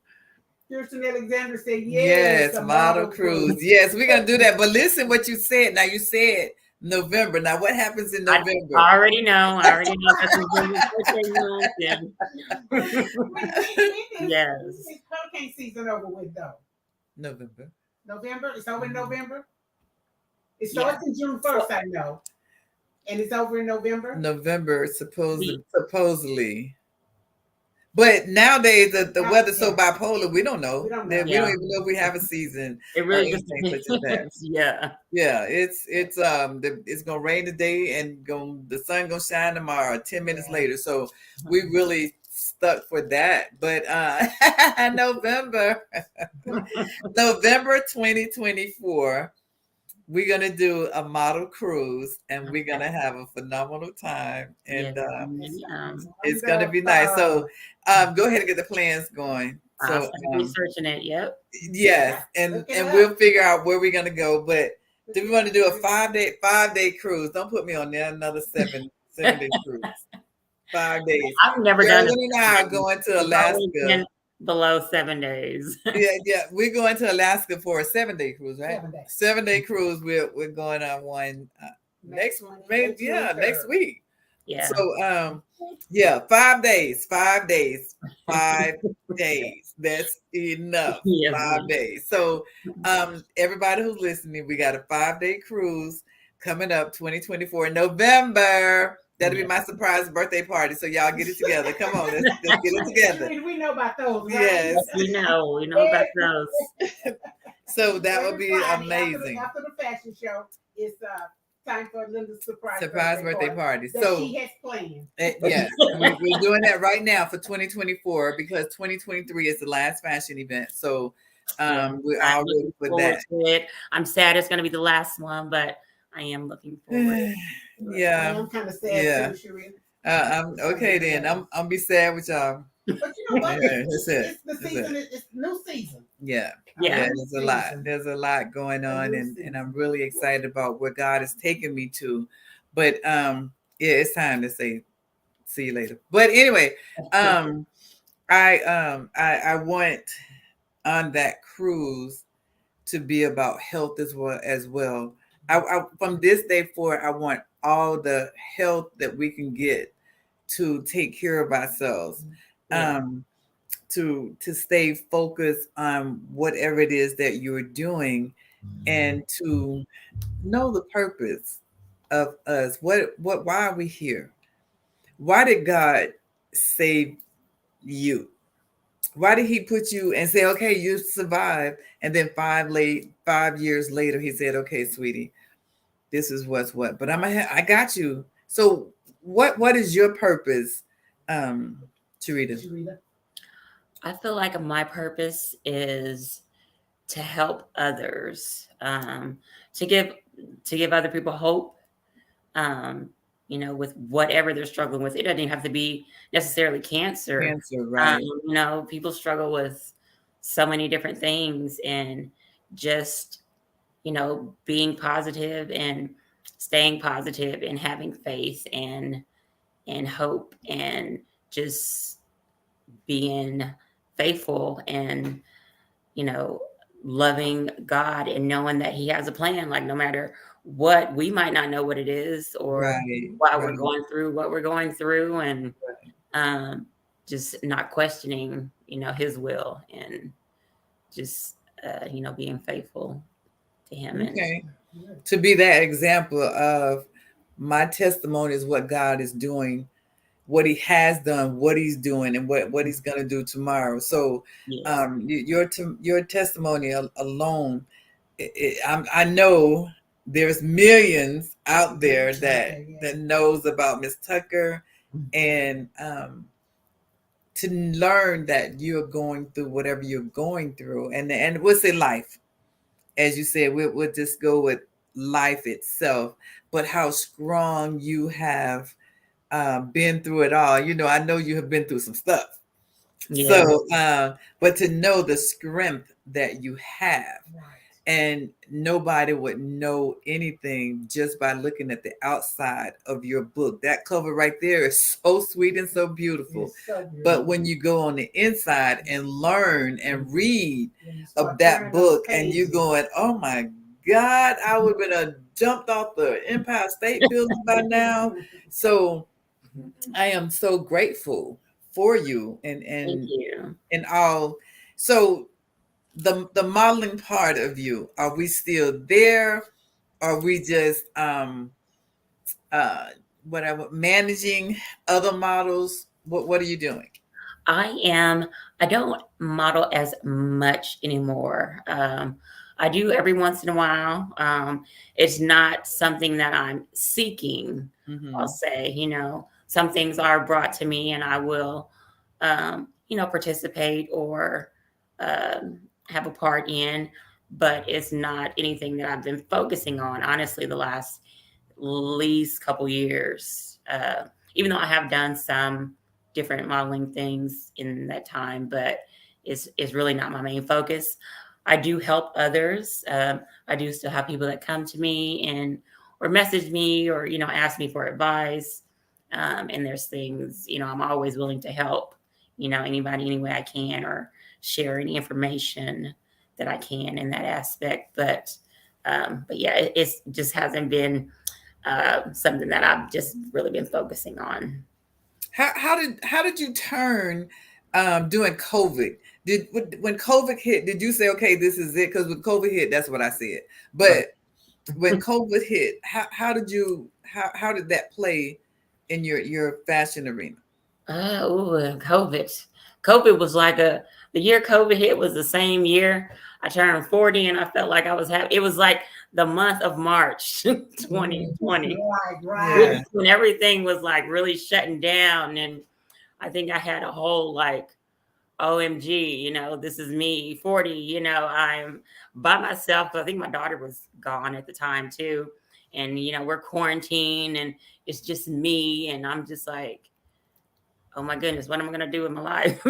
Speaker 3: Kirsten Alexander said, yes,
Speaker 2: Yes,
Speaker 3: a
Speaker 2: model
Speaker 3: model
Speaker 2: cruise.
Speaker 3: cruise.
Speaker 2: Yes, we're gonna do that. But listen what you said. Now you said November. Now what happens in
Speaker 4: I
Speaker 2: November?
Speaker 4: already know. I already know that's a really birthday month.
Speaker 3: When
Speaker 4: Yes.
Speaker 3: is hurricane season over with though?
Speaker 2: November.
Speaker 3: November? It's over in November? It
Speaker 4: Yeah.
Speaker 3: starts in June 1st, I know. And it's over in November?
Speaker 2: November
Speaker 4: We
Speaker 2: supposedly. But nowadays the
Speaker 3: Now,
Speaker 2: weather's so
Speaker 3: yeah,
Speaker 2: bipolar, we don't know.
Speaker 3: we don't
Speaker 2: That
Speaker 3: know.
Speaker 2: we don't
Speaker 4: Yeah,
Speaker 2: even know if we have a season
Speaker 4: it
Speaker 2: or
Speaker 4: really just
Speaker 2: anything such as that.
Speaker 4: depends. Yeah.
Speaker 2: Yeah, it's gonna rain today and the sun gonna shine tomorrow, 10 minutes
Speaker 3: Yeah.
Speaker 2: later. So we really stuck for that. But November, November 2024, we're gonna do a model cruise and we're gonna have a phenomenal time.
Speaker 4: Yeah.
Speaker 2: And it's gonna be nice. So go ahead and get the plans going.
Speaker 4: I'll
Speaker 2: So
Speaker 4: start researching it. Yep.
Speaker 2: yes, and
Speaker 3: Look it
Speaker 2: and
Speaker 3: up.
Speaker 2: we'll figure out where we're gonna go. But do we want to do a 5-day cruise? Don't put me on there another 7 day cruise. 5 days.
Speaker 4: I've never done
Speaker 2: Carolyn
Speaker 4: it.
Speaker 2: and I are going to
Speaker 4: It's always
Speaker 2: Alaska.
Speaker 4: been below 7 days.
Speaker 2: Yeah, we're going to Alaska for a 7-day cruise, right?
Speaker 3: 7 days.
Speaker 2: 7-day cruise. We're going on one next week.
Speaker 4: Yeah.
Speaker 2: So 5 days, 5 days, 5 days. That's enough.
Speaker 4: Yes,
Speaker 2: 5 days. So everybody who's listening, we got a 5-day cruise coming up 2024 in November. That'll be my surprise birthday party. So y'all get it together. Come on, let's get it together.
Speaker 3: We know about those, right?
Speaker 2: Yes.
Speaker 4: we know about those.
Speaker 2: So that would be
Speaker 3: Friday,
Speaker 2: amazing.
Speaker 3: After the fashion show, it's time for Linda's surprise
Speaker 2: birthday party.
Speaker 3: That
Speaker 2: So
Speaker 3: she has planned.
Speaker 2: yes, we're doing that right now for 2024 because 2023 is the last fashion event. So we're all ready for that.
Speaker 4: I'm sad it's going to be the last one, but I am looking forward.
Speaker 2: Yeah,
Speaker 3: I'm kind of sad too, Sharilyn.
Speaker 2: I'm okay then. I'm be sad with y'all.
Speaker 3: But you know what?
Speaker 2: That's it.
Speaker 3: It's the season. It's new season.
Speaker 2: Yeah.
Speaker 4: Yeah.
Speaker 2: There's a lot. There's a lot going on, and I'm really excited about where God is taking me to. But it's time to say see you later. But anyway, I want on that cruise to be about health as well. I from this day forward, I want all the health that we can get to take care of ourselves. To stay focused on whatever it is that you're doing and to know the purpose of us. Why are we here? Why did God save you? Why did he put you and say, okay, you survived? And then 5 years later, he said, okay, sweetie, this is what, but I got you. So what is your purpose, Sharita?
Speaker 4: I feel like my purpose is to help others, to give other people hope, with whatever they're struggling with. It doesn't even have to be necessarily cancer.
Speaker 2: Cancer, right.
Speaker 4: People struggle with so many different things, and just, being positive and staying positive and having faith and hope and just being faithful and, loving God and knowing that he has a plan. Like, no matter what, we might not know what it is or why we're going through what we're going through, and just not questioning, his will, and just, being faithful to him.
Speaker 2: Okay. And to be that example of my testimony is what God is doing, what he has done, what he's doing, and what he's going to do tomorrow. So your testimony alone, I know there's millions out there that knows about Miss Tucker, and to learn that you're going through whatever you're going through, and we'll say life, as you said, we'll just go with life itself, but how strong you have been through it all. I know you have been through some stuff. Yeah. So, but to know the strength that you have, and nobody would know anything just by looking at the outside of your book. That cover right there is so sweet and so beautiful. But when you go on the inside and learn and read of that book, and you're going, oh my God, I would have been jumped off the Empire State Building by now. So I am so grateful for you and all. So the modeling part of you, are we still there? Are we just managing other models? What are you doing?
Speaker 4: I don't model as much anymore. I do every once in a while. It's not something that I'm seeking, I'll say. Some things are brought to me and I will, participate or have a part in, but it's not anything that I've been focusing on, honestly, the last least couple years. Even though I have done some different modeling things in that time, but it's really not my main focus. I do help others. I do still have people that come to me and or message me or ask me for advice. And there's things I'm always willing to help anybody any way I can or share any information that I can in that aspect. But yeah, it just hasn't been something that I've just really been focusing on.
Speaker 2: How did you turn during COVID? When COVID hit, did you say, okay, this is it? Because when COVID hit, that's what I said. But when COVID hit, how did that play in your fashion arena?
Speaker 4: COVID was like the year COVID hit was the same year I turned 40 and I felt like I was happy. It was like the month of March 2020.
Speaker 3: Right.
Speaker 4: When everything was like really shutting down. And I think I had a whole like, OMG, this is me, 40, I'm by myself. I think my daughter was gone at the time too. And, we're quarantined and it's just me. And I'm just like, oh my goodness, what am I going to do with my life?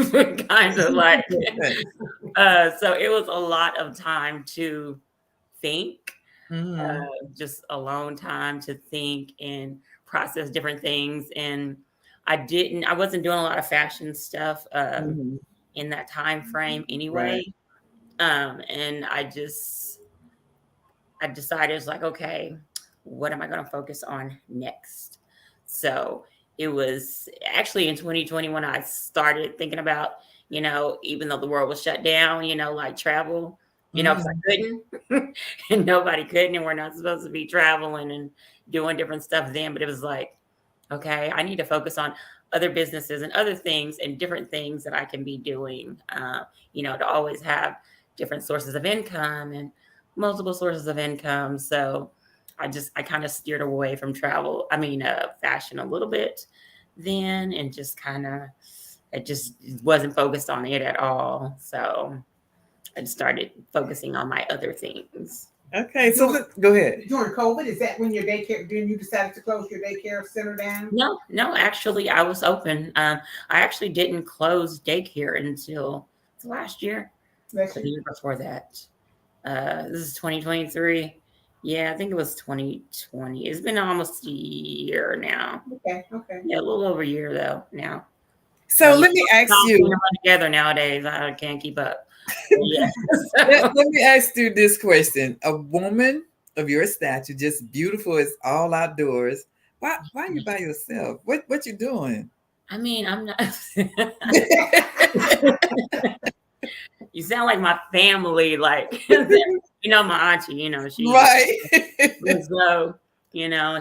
Speaker 4: Kind of like, so it was a lot of time to think, just alone time to think and process different things. And I wasn't doing a lot of fashion stuff in that time frame anyway.
Speaker 2: Right.
Speaker 4: And I decided it's like, okay, what am I going to focus on next? So it was actually in 2020 when I started thinking about, even though the world was shut down, like travel, because I couldn't and nobody couldn't, and we're not supposed to be traveling and doing different stuff then. But it was like, okay, I need to focus on other businesses and other things and different things that I can be doing, to always have different sources of income and multiple sources of income. So I kind of steered away from fashion a little bit then and just it just wasn't focused on it at all. So I just started focusing on my other things.
Speaker 2: Okay, so go ahead.
Speaker 3: During COVID, is that when your daycare? Then you decided to close your daycare center down?
Speaker 4: No. Actually, I was open. I actually didn't close daycare until last year. The year before that. This is 2023. Yeah, I think it was 2020. It's been almost a year now.
Speaker 3: Okay.
Speaker 4: Yeah, a little over a year though now.
Speaker 2: So let me ask you.
Speaker 4: Together nowadays, I can't keep up. Yeah.
Speaker 2: Let me ask you this question: a woman of your stature, just beautiful as all outdoors. Why are you by yourself? What you doing?
Speaker 4: I mean, I'm not. You sound like my family, like my auntie. She
Speaker 2: right.
Speaker 4: So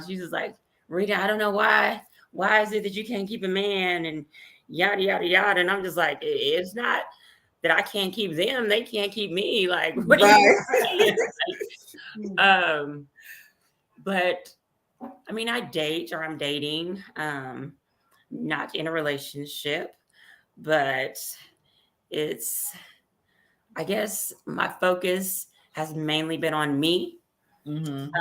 Speaker 4: she's just like, Rita, I don't know why. Why is it that you can't keep a man and yada yada yada? And I'm just like, it's not that I can't keep them; they can't keep me. Like, what are you saying? But I mean, I date or I'm dating, not in a relationship, but I guess my focus has mainly been on me. And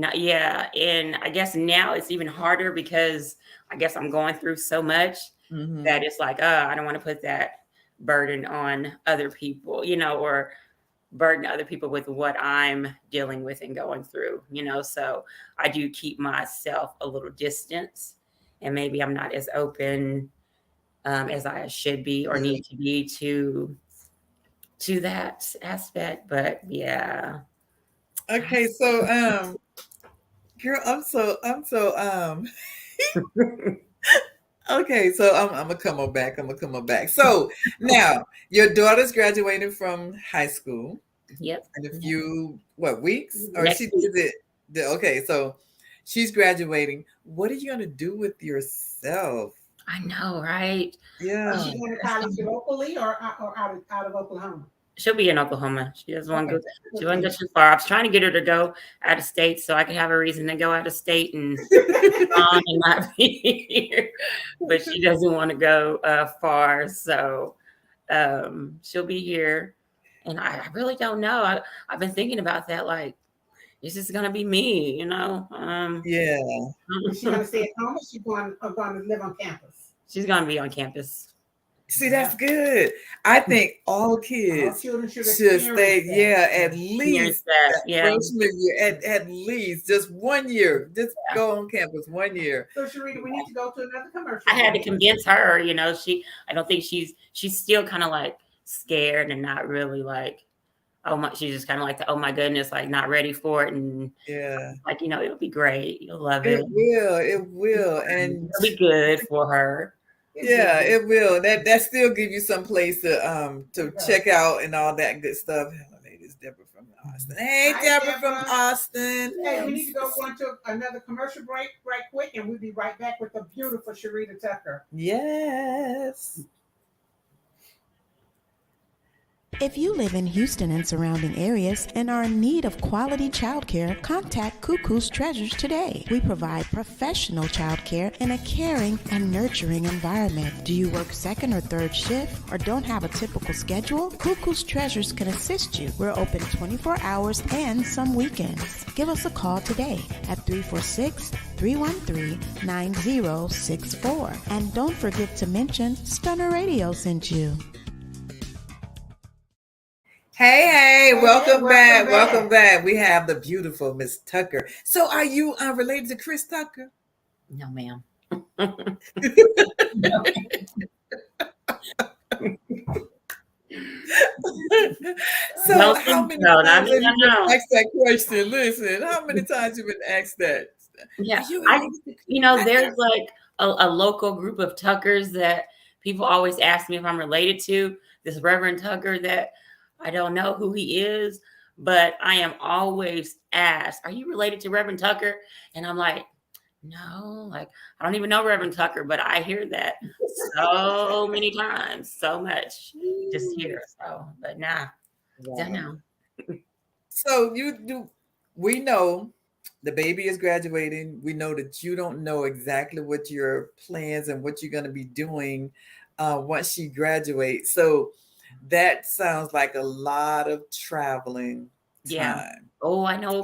Speaker 4: I guess now it's even harder because I guess I'm going through so much that it's like, I don't want to put that burden on other people, or burden other people with what I'm dealing with and going through, so I do keep myself a little distance and maybe I'm not as open as I should be or need to be to that aspect. But yeah.
Speaker 2: Okay, so girl, I'm so okay, so I'm gonna come on back. So now your daughter's graduating from high school.
Speaker 4: Yep.
Speaker 2: In a few weeks? Or
Speaker 4: Next
Speaker 2: she
Speaker 4: week.
Speaker 2: did it. Okay, so she's graduating. What are you gonna do with yourself?
Speaker 4: I know, right?
Speaker 2: Yeah.
Speaker 3: Is she going to college locally or out of Oklahoma?
Speaker 4: She'll be in Oklahoma. She doesn't want to
Speaker 3: Okay.
Speaker 4: go. She wouldn't go too far. I was trying to get her to go out of state so I could have a reason to go out of state and not be here. But she doesn't want to go far, so she'll be here. And I really don't know. I've been thinking about that. Like, it's just gonna be me, you know.
Speaker 2: Yeah.
Speaker 3: Is she going to stay at home or is she going to live on campus?
Speaker 4: She's gonna be on campus.
Speaker 2: See, that's good. I think all kids
Speaker 3: All children should
Speaker 2: should stay,
Speaker 3: experience that.
Speaker 2: at least
Speaker 4: that, yeah.
Speaker 2: freshman year, at least just 1 year. Just go on campus 1 year.
Speaker 3: So Sharita, we need to go to another commercial.
Speaker 4: I had to convince her, you know, I don't think she's still kind of like scared and not really like, she's just kind of like, oh my goodness, like not ready for it. And like, you know, it'll be great. You'll love it.
Speaker 2: It will. And
Speaker 4: it'll be good for her.
Speaker 2: Yeah, it will. That still give you some place to check out and all that good stuff. Hello, ladies, Deborah from Austin. Hey, Deborah from Austin.
Speaker 3: Hey, we need to go into another commercial break right quick, and we'll be right back with the beautiful Sharita Tucker.
Speaker 2: Yes.
Speaker 1: If you live in Houston and surrounding areas and are in need of quality childcare, contact Cuckoo's Treasures today. We provide professional childcare in a caring and nurturing environment. Do you work second or third shift or don't have a typical schedule? Cuckoo's Treasures can assist you. We're open 24 hours and some weekends. Give us a call today at 346-313-9064. And don't forget to mention Stunner Radio sent you.
Speaker 2: Hey, welcome back. Welcome back. We have the beautiful Miss Tucker. So are you related to Chris Tucker?
Speaker 4: No, ma'am.
Speaker 2: So how many times have you been asked that question? Listen, how many times have you been asked that?
Speaker 4: Yeah, there's like a local group of Tuckers that people always ask me if I'm related to. This Reverend Tucker that I don't know who he is, but I am always asked, are you related to Reverend Tucker? And I'm like, no, like, I don't even know Reverend Tucker, but I hear that so many times, so much just here. So, but nah, don't know.
Speaker 2: So we know the baby is graduating. We know that you don't know exactly what your plans and what you're going to be doing once she graduates. So that sounds like a lot of traveling time.
Speaker 4: Yeah. Oh, I know.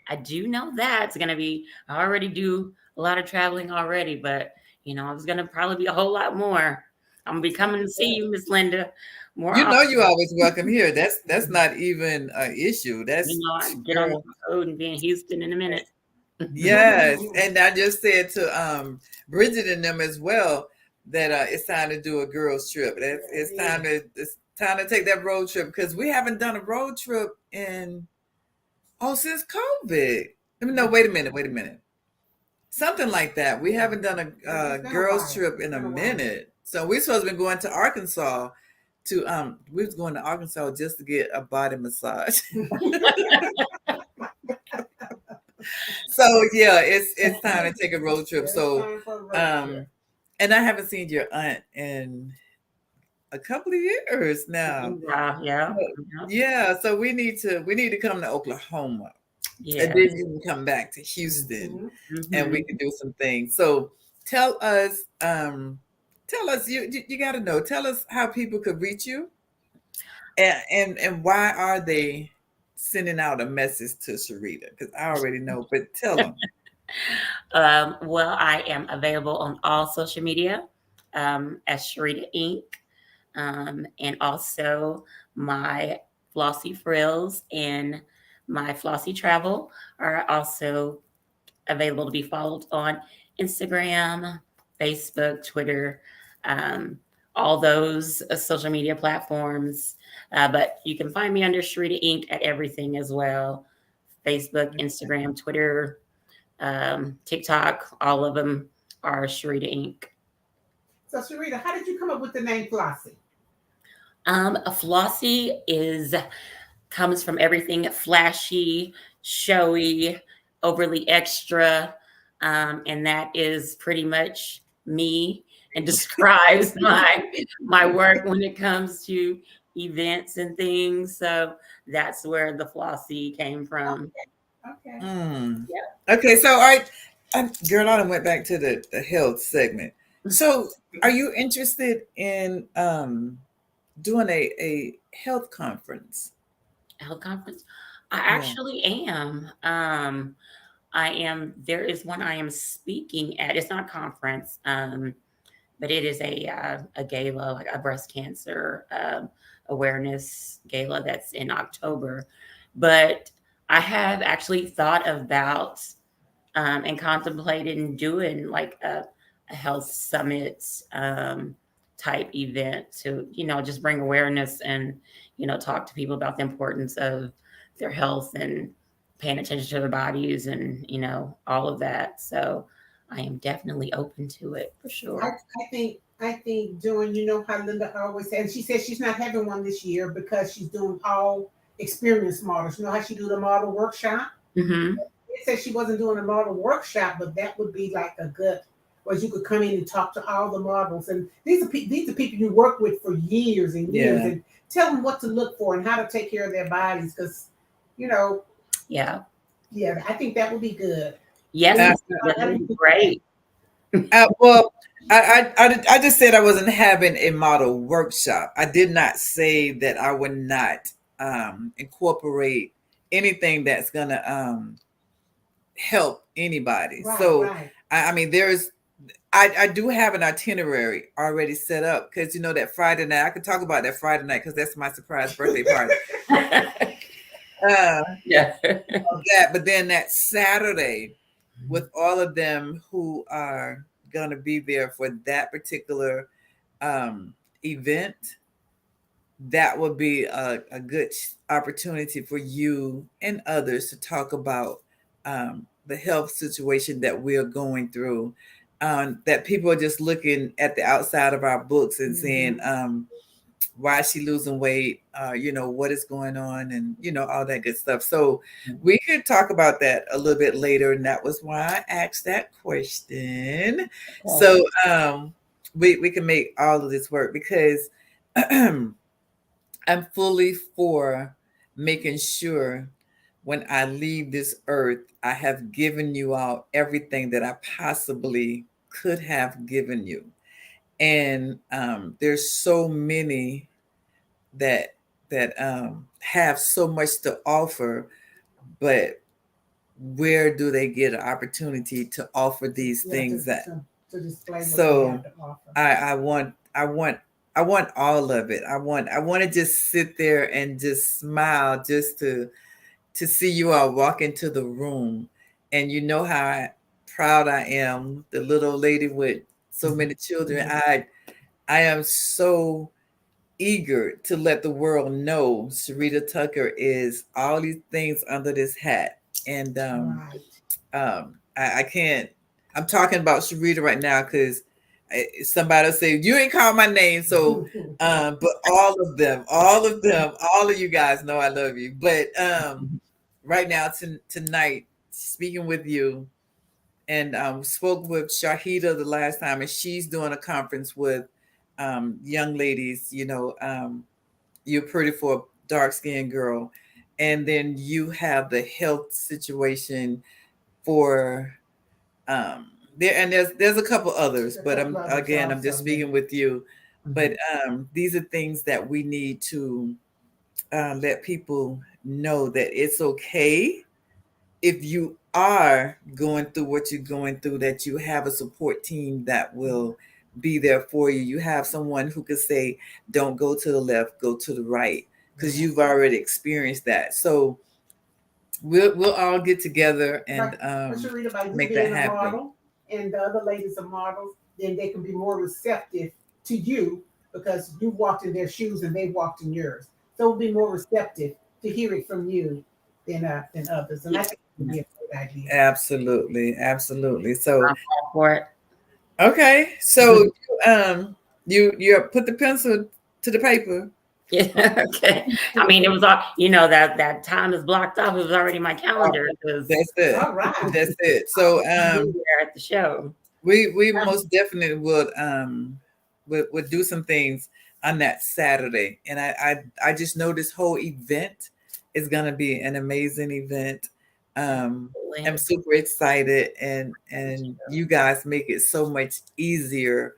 Speaker 4: I do know that it's going to be, I already do a lot of traveling already, but it's going to probably be a whole lot more. I'm going to be coming to see you, Miss Linda. More often.
Speaker 2: You always welcome here. That's not even an issue. That's
Speaker 4: I get on the road and be in Houston in a minute.
Speaker 2: Yes. And I just said to Bridget and them as well, that it's time to do a girls trip. It's time to take that road trip, because we haven't done a road trip since COVID. No, wait a minute. Something like that. We haven't done a girls trip in a minute. So we're supposed to be going to Arkansas we was going to Arkansas just to get a body massage. So yeah, it's time to take a road trip. So and I haven't seen your aunt in a couple of years now. Yeah. So we need to come to Oklahoma. Yeah. And then you can come back to Houston and we can do some things. So tell us, you got to know, tell us how people could reach you and why are they sending out a message to Sharita? Because I already know, but tell them.
Speaker 4: Well, I am available on all social media as Sharita Inc. And also my Flossy Frills and my Flossy Travel are also available to be followed on Instagram, Facebook, Twitter, all those social media platforms. But you can find me under Sharita Inc. at everything as well. Facebook, Instagram, Twitter, TikTok, all of them are Sharita Inc.
Speaker 3: So Sharita, how did you come up with the name Flossy?
Speaker 4: Flossy comes from everything flashy, showy, overly extra. And that is pretty much me. and describes my work when it comes to events and things. So that's where the Flossy came from.
Speaker 3: Okay.
Speaker 4: Yeah.
Speaker 2: Okay, so girl, I done went back to the health segment. So are you interested in doing a health conference?
Speaker 4: Health conference. I
Speaker 2: Yeah.
Speaker 4: actually am. I am. There is one I am speaking at. It's not a conference, but it is a gala, like a breast cancer awareness gala that's in October. But I have actually thought about and contemplated in doing like a health summit type event to, just bring awareness and, talk to people about the importance of their health and paying attention to their bodies and, all of that. So I am definitely open to it for
Speaker 3: I,
Speaker 4: sure.
Speaker 3: I think doing, you know how Linda always said, and she says she's not having one this year because she's doing all experience models. You know how she do the model workshop?
Speaker 4: Mm-hmm.
Speaker 3: It said she wasn't doing a model workshop, but that would be like a good, where you could come in and talk to all the models. And these are people you work with for years and years,
Speaker 2: Yeah.
Speaker 3: and tell them what to look for and how to take care of their bodies. Because, you know,
Speaker 4: Yeah.
Speaker 3: yeah, I think that would be good.
Speaker 4: Yes,
Speaker 3: How
Speaker 4: that
Speaker 3: do
Speaker 4: would
Speaker 3: you
Speaker 4: be
Speaker 3: think
Speaker 4: great.
Speaker 2: Well, I just said I wasn't having a model workshop. I did not say that I would not incorporate anything that's gonna help anybody.
Speaker 3: Right,
Speaker 2: So
Speaker 3: right.
Speaker 2: I mean, I do have an itinerary already set up because that Friday night I could talk about that Friday night because that's my surprise birthday party. Uh,
Speaker 4: Yeah.
Speaker 2: that, but then that Saturday with all of them who are gonna be there for that particular event, that would be a good opportunity for you and others to talk about the health situation that we're going through. That people are just looking at the outside of our books and saying, why is she losing weight? What is going on, and all that good stuff. So we could talk about that a little bit later, and that was why I asked that question. So we can make all of this work because I'm fully for making sure when I leave this earth, I have given you all everything that I possibly could have given you. And there's so many that have so much to offer, but where do they get an opportunity to offer these
Speaker 3: Yeah,
Speaker 2: things that
Speaker 3: to display what they
Speaker 2: so
Speaker 3: have to offer.
Speaker 2: I want all of it. I want to just sit there and just smile just to see you all walk into the room, and you know how proud I am, the little lady with so many children. I am so eager to let the world know Sharita Tucker is all these things under this hat. And
Speaker 3: Right.
Speaker 2: I can't. I'm talking about Sharita right now because somebody will say you ain't called my name. So, but all of you guys know I love you. But right now, tonight, speaking with you, and spoke with Shahida the last time, and she's doing a conference with young ladies. You're pretty for a dark skinned girl, and then you have the health situation for there, and there's a couple others, but I'm just speaking with you. But these are things that we need to let people know that it's okay if you are going through what you're going through, that you have a support team that will be there for you. You have someone who could say, don't go to the left, go to the right, because you've already experienced that. So we'll all get together and
Speaker 3: Sharita, by you
Speaker 2: make that
Speaker 3: being a
Speaker 2: happen.
Speaker 3: model and the other ladies are models, then they can be more receptive to you because you walked in their shoes and they walked in yours. So it'll be more receptive to hear it from you than others. And I think it would be a great idea.
Speaker 2: Absolutely. So
Speaker 4: I'm all for it.
Speaker 2: okay, so you put the pencil to the paper.
Speaker 4: Yeah. Okay. I mean, it was all, that time is blocked off. It was already my calendar because
Speaker 2: That's it.
Speaker 3: All right.
Speaker 2: That's it. So
Speaker 4: I'll be there at the show.
Speaker 2: We most definitely would do some things on that Saturday. And I just know this whole event is gonna be an amazing event. I'm super excited, and you guys make it so much easier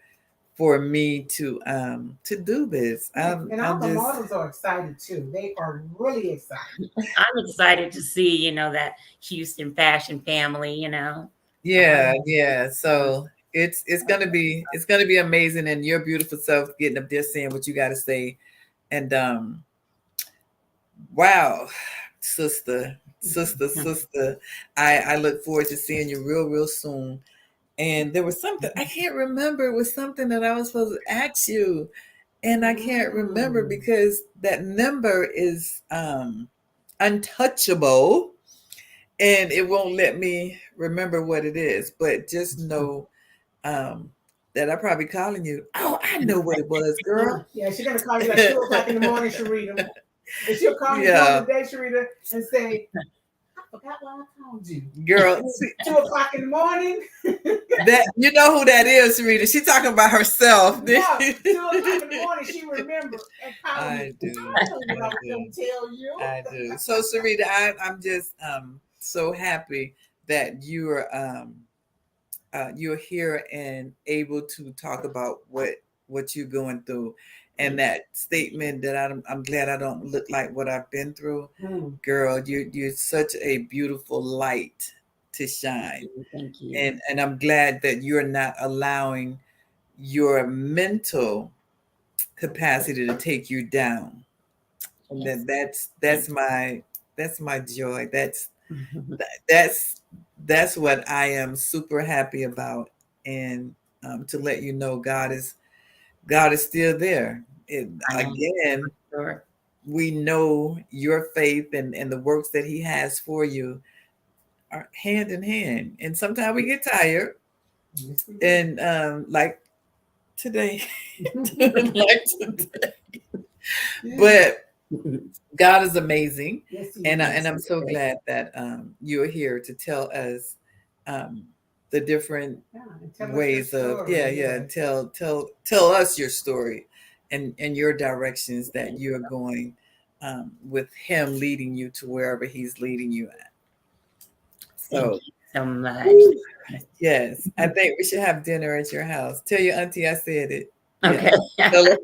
Speaker 2: for me to do this.
Speaker 3: And all the models are excited too. They are really excited.
Speaker 4: I'm excited to see, that Houston fashion family,
Speaker 2: yeah. So it's gonna be amazing, and your beautiful self getting up there saying what you gotta say. And wow, sister. I look forward to seeing you real soon. And there was something I can't remember. It was something that I was supposed to ask you, and I can't remember because that number is untouchable, and it won't let me remember what it is. But just know that I'm probably calling you. Oh, I know what it was, girl.
Speaker 3: Yeah, she's gonna call you like 2 o'clock in the morning, Sharita. And she'll call you during the day, Sharita, and say, I forgot what I called you.
Speaker 2: Girl,
Speaker 3: 2 o'clock in the morning.
Speaker 2: That you know who that is, Sharita. She's talking about herself.
Speaker 3: No, 2 o'clock in the morning, she remembered and called
Speaker 2: I
Speaker 3: me.
Speaker 2: do.
Speaker 3: I know what I was gonna tell you.
Speaker 2: I do. So, Sharita, I'm just so happy that you're here and able to talk about what you're going through, and that statement that I'm glad I don't look like what I've been through. Girl, you're such a beautiful light to shine.
Speaker 4: Thank you.
Speaker 2: And I'm glad that you're not allowing your mental capacity to take you down. And
Speaker 4: Yes.
Speaker 2: that's my joy. That's what I am super happy about. And to let you know God is still there. Again,
Speaker 4: Sure.
Speaker 2: we know your faith and the works that he has for you are hand in hand. And sometimes we get tired. And like today, like today. But God is amazing.
Speaker 3: Yes,
Speaker 2: And I'm so glad that you're here to tell us the different ways of tell us your story and your directions that you're going with him leading you to wherever he's leading you at. So
Speaker 4: Thank you so much.
Speaker 2: yes, I think we should have dinner at your house. Tell your auntie I said it.
Speaker 4: Okay.
Speaker 2: Yeah. Tell her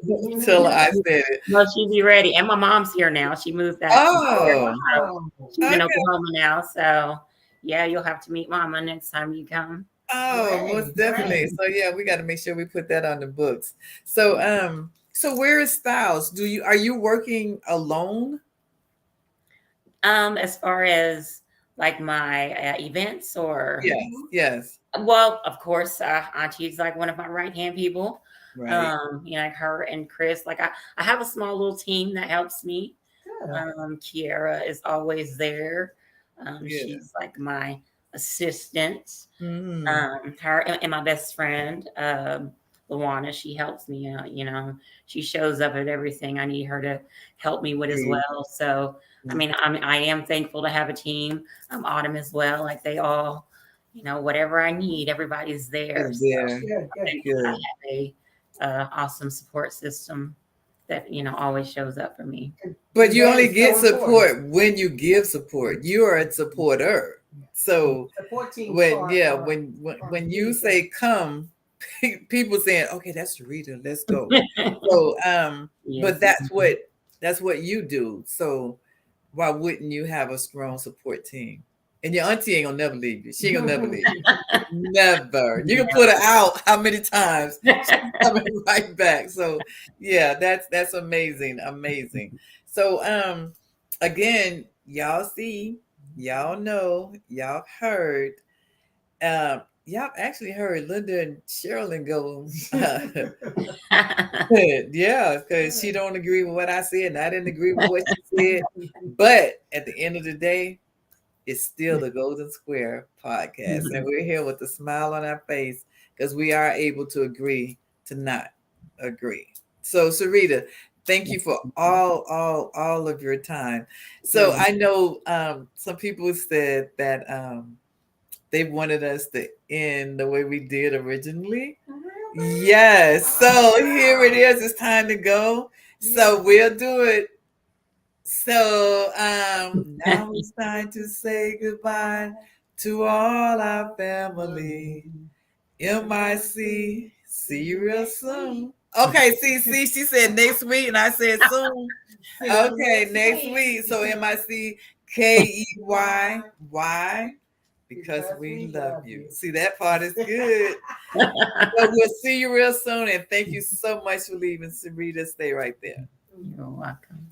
Speaker 2: I said it.
Speaker 4: Well, she'll be ready. And my mom's here now. She moved out.
Speaker 2: Oh,
Speaker 4: She's in Oklahoma now. So yeah, you'll have to meet Mama next time you come.
Speaker 2: Oh, most definitely. So yeah, we got to make sure we put that on the books. So so where is Styles? Are you working alone?
Speaker 4: As far as like my events or
Speaker 2: Yes.
Speaker 4: Well, of course, Auntie's like one of my right hand people.
Speaker 2: Right.
Speaker 4: Like her and Chris. Like I have a small little team that helps me. Kiara is always there. She's like my assistant. Her and my best friend, Luana, she helps me out. She shows up at everything I need her to help me with as well. So, I am thankful to have a team. Autumn as well. Like they all, whatever I need, everybody's there. So I have a awesome support system that always shows up for me.
Speaker 2: But you only get support when you give support. You are a supporter. So when you say come, people saying, okay, that's Rita, let's go. So but that's what you do. So why wouldn't you have a strong support team? And your auntie ain't gonna never leave you. She ain't gonna never leave you. Never. You can put her out how many times. She's coming right back. So yeah, that's amazing. Amazing. So again, y'all see, y'all know, y'all heard, y'all actually heard Linda and Sharilyn go yeah, because she don't agree with what I said, and I didn't agree with what she said. But at the end of the day, it's still the Golden Square podcast. And we're here with a smile on our face because we are able to agree to not agree. So Sharita, thank you for all of your time. So I know some people said that they wanted us to end the way we did originally.
Speaker 3: Really?
Speaker 2: Yes. So
Speaker 3: Oh,
Speaker 2: here it
Speaker 3: wow.
Speaker 2: is. It's time to go. So we'll do it. So now it's time to say goodbye to all our family. MIC. See you real soon. Okay, see, she said next week, and I said soon.
Speaker 3: See you
Speaker 2: Okay, next week. So MIC KEY. Why? Because we love you. See, that part is good. So we'll see you real soon, and thank you so much for leaving, Sharita. Stay right there.
Speaker 4: You're welcome.